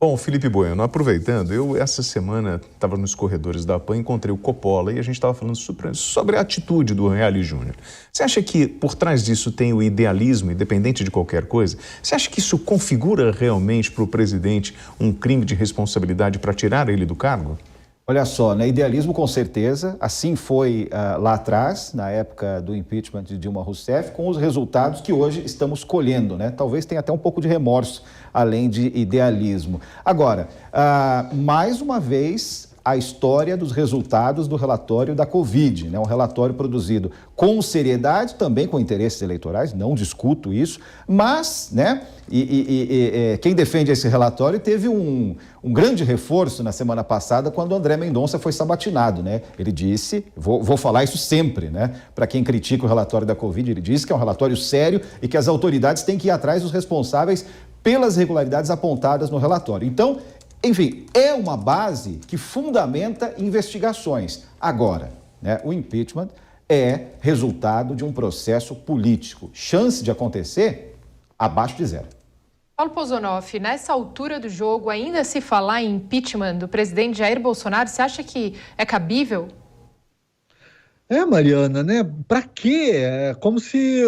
Bom, Felipe Bueno, aproveitando, eu essa semana estava nos corredores da PAN, encontrei o Coppola e a gente estava falando sobre a atitude do Reale Júnior. Você acha que por trás disso tem o idealismo, independente de qualquer coisa? Você acha que isso configura realmente para o presidente um crime de responsabilidade para tirar ele do cargo? Olha só, né? Idealismo com certeza, assim foi lá atrás, na época do impeachment de Dilma Rousseff, com os resultados que hoje estamos colhendo, né? Talvez tenha até um pouco de remorso, além de idealismo. Agora, mais uma vez, a história dos resultados do relatório da Covid, né? Um relatório produzido com seriedade, também com interesses eleitorais, não discuto isso, mas, né? Quem defende esse relatório teve um grande reforço na semana passada, quando o André Mendonça foi sabatinado, né? Ele disse, vou falar isso sempre, né? Para quem critica o relatório da Covid, ele disse que é um relatório sério e que as autoridades têm que ir atrás dos responsáveis pelas irregularidades apontadas no relatório. Então, enfim, é uma base que fundamenta investigações. Agora, né, o impeachment é resultado de um processo político. Chance de acontecer abaixo de zero. Paulo Pozonoff, nessa altura do jogo, ainda se falar em impeachment do presidente Jair Bolsonaro, você acha que é cabível? Mariana, né? Para quê? É como se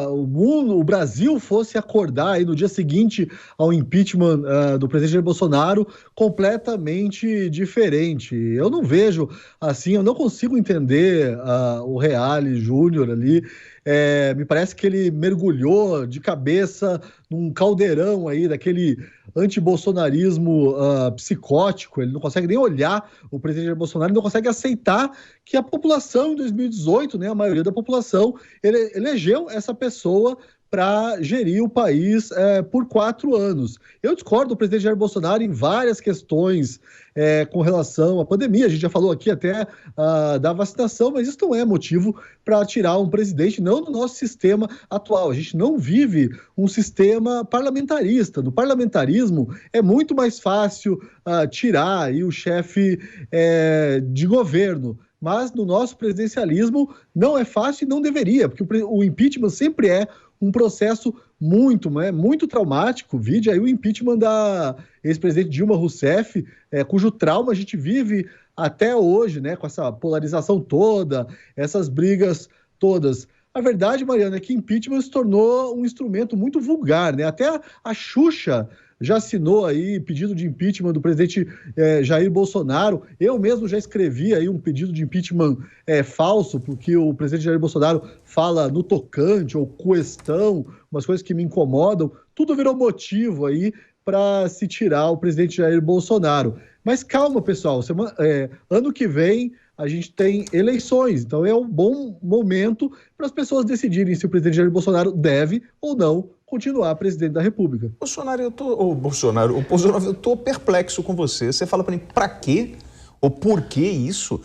o Brasil fosse acordar aí no dia seguinte ao impeachment do presidente Jair Bolsonaro completamente diferente. Eu não vejo assim, eu não consigo entender o Reale Júnior ali. Me parece que ele mergulhou de cabeça num caldeirão aí daquele antibolsonarismo psicótico. Ele não consegue nem olhar o presidente Jair Bolsonaro, ele não consegue aceitar que a população em 2018, né, a maioria da população, elegeu essa pessoa para gerir o país por 4 anos. Eu discordo do presidente Jair Bolsonaro em várias questões com relação à pandemia. A gente já falou aqui até da vacinação, mas isso não é motivo para tirar um presidente, não do nosso sistema atual. A gente não vive um sistema parlamentarista. No parlamentarismo é muito mais fácil tirar aí o chefe de governo. Mas no nosso presidencialismo não é fácil e não deveria, porque o impeachment sempre é um processo muito traumático. Vide aí o impeachment da ex-presidente Dilma Rousseff, cujo trauma a gente vive até hoje, né, com essa polarização toda, essas brigas todas. A verdade, Mariana, é que impeachment se tornou um instrumento muito vulgar, né? Até a Xuxa já assinou aí pedido de impeachment do presidente Jair Bolsonaro. Eu mesmo já escrevi aí um pedido de impeachment falso, porque o presidente Jair Bolsonaro fala no tocante ou questão, umas coisas que me incomodam. Tudo virou motivo aí para se tirar o presidente Jair Bolsonaro. Mas calma, pessoal, ano que vem a gente tem eleições, então é um bom momento para as pessoas decidirem se o presidente Jair Bolsonaro deve ou não continuar presidente da República. Bolsonaro, eu tô perplexo com você. Você fala para mim, para quê? Ou por que isso?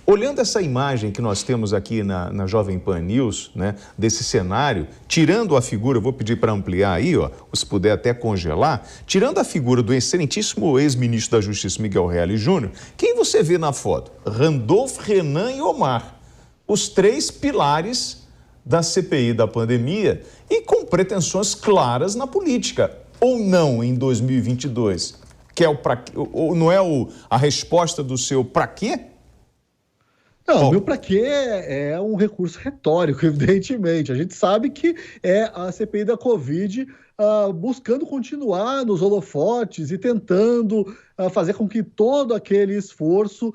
Olhando essa imagem que nós temos aqui na Jovem Pan News, né, desse cenário, tirando a figura, eu vou pedir para ampliar aí, ó, se puder até congelar, tirando a figura do excelentíssimo ex-ministro da Justiça, Miguel Reale Júnior, quem você vê na foto? Randolfo, Renan e Omar, os 3 pilares da CPI da pandemia e com pretensões claras na política, ou não em 2022? Que é ou não é a resposta do seu para quê? Não, o meu para quê é um recurso retórico, evidentemente. A gente sabe que é a CPI da Covid buscando continuar nos holofotes e tentando fazer com que todo aquele esforço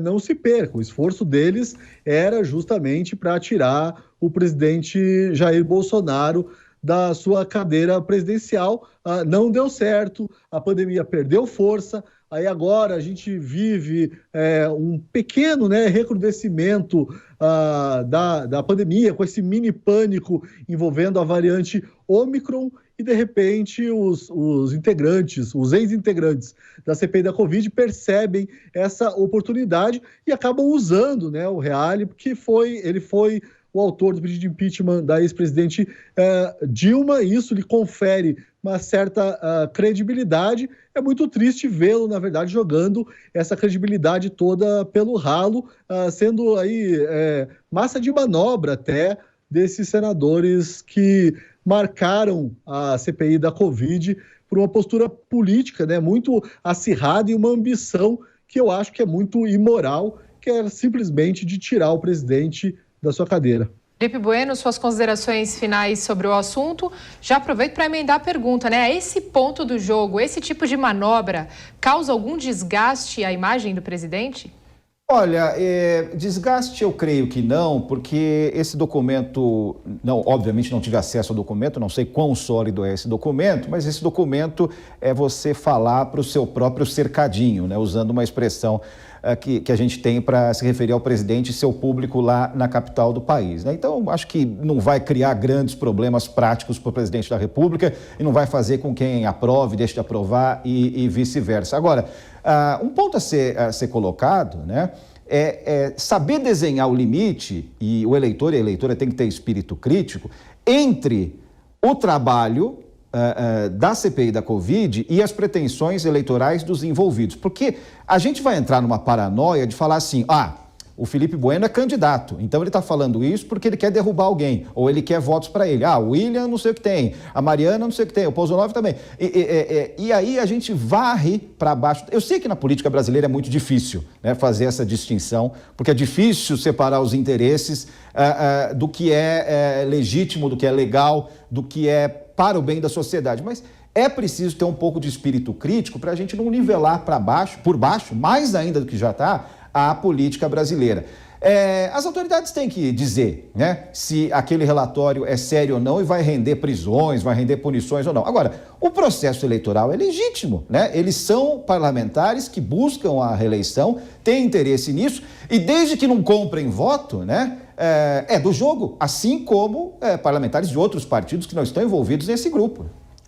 não se perca. O esforço deles era justamente para tirar o presidente Jair Bolsonaro da sua cadeira presidencial. Não deu certo, a pandemia perdeu força. Aí agora a gente vive um pequeno, né, recrudescimento da pandemia, com esse mini pânico envolvendo a variante Ômicron, e de repente os integrantes, os ex-integrantes da CPI da Covid percebem essa oportunidade e acabam usando, né, o Reale, porque ele foi o autor do pedido de impeachment da ex-presidente Dilma, e isso lhe confere uma certa credibilidade. É muito triste vê-lo, na verdade, jogando essa credibilidade toda pelo ralo, sendo aí massa de manobra até desses senadores que marcaram a CPI da Covid por uma postura política, né, muito acirrada e uma ambição que eu acho que é muito imoral, que é simplesmente de tirar o presidente da sua cadeira. Felipe Bueno, suas considerações finais sobre o assunto. Já aproveito para emendar a pergunta, né? A esse ponto do jogo, esse tipo de manobra causa algum desgaste à imagem do presidente? Olha, desgaste eu creio que não, porque esse documento, não, obviamente não tive acesso ao documento, não sei quão sólido é esse documento, mas esse documento é você falar para o seu próprio cercadinho, né? Usando uma expressão que a gente tem para se referir ao presidente e seu público lá na capital do país, né? Então, acho que não vai criar grandes problemas práticos para o presidente da República e não vai fazer com quem aprove, deixe de aprovar e vice-versa. Agora, um ponto a ser colocado, né, é saber desenhar o limite, e o eleitor e a eleitora tem que ter espírito crítico, entre o trabalho da CPI da Covid e as pretensões eleitorais dos envolvidos. Porque a gente vai entrar numa paranoia de falar assim, o Felipe Bueno é candidato, então ele está falando isso porque ele quer derrubar alguém, ou ele quer votos para ele. O William não sei o que tem, a Mariana não sei o que tem, o Pozonov também. E aí a gente varre para baixo. Eu sei que na política brasileira é muito difícil, né, fazer essa distinção, porque é difícil separar os interesses do que é legítimo, do que é legal, do que é para o bem da sociedade. Mas é preciso ter um pouco de espírito crítico para a gente não nivelar por baixo, mais ainda do que já está, a política brasileira. As autoridades têm que dizer, né, se aquele relatório é sério ou não e vai render prisões, vai render punições ou não. Agora, o processo eleitoral é legítimo, né? Eles são parlamentares que buscam a reeleição, têm interesse nisso e desde que não comprem voto, né, é do jogo, assim como parlamentares de outros partidos que não estão envolvidos nesse grupo.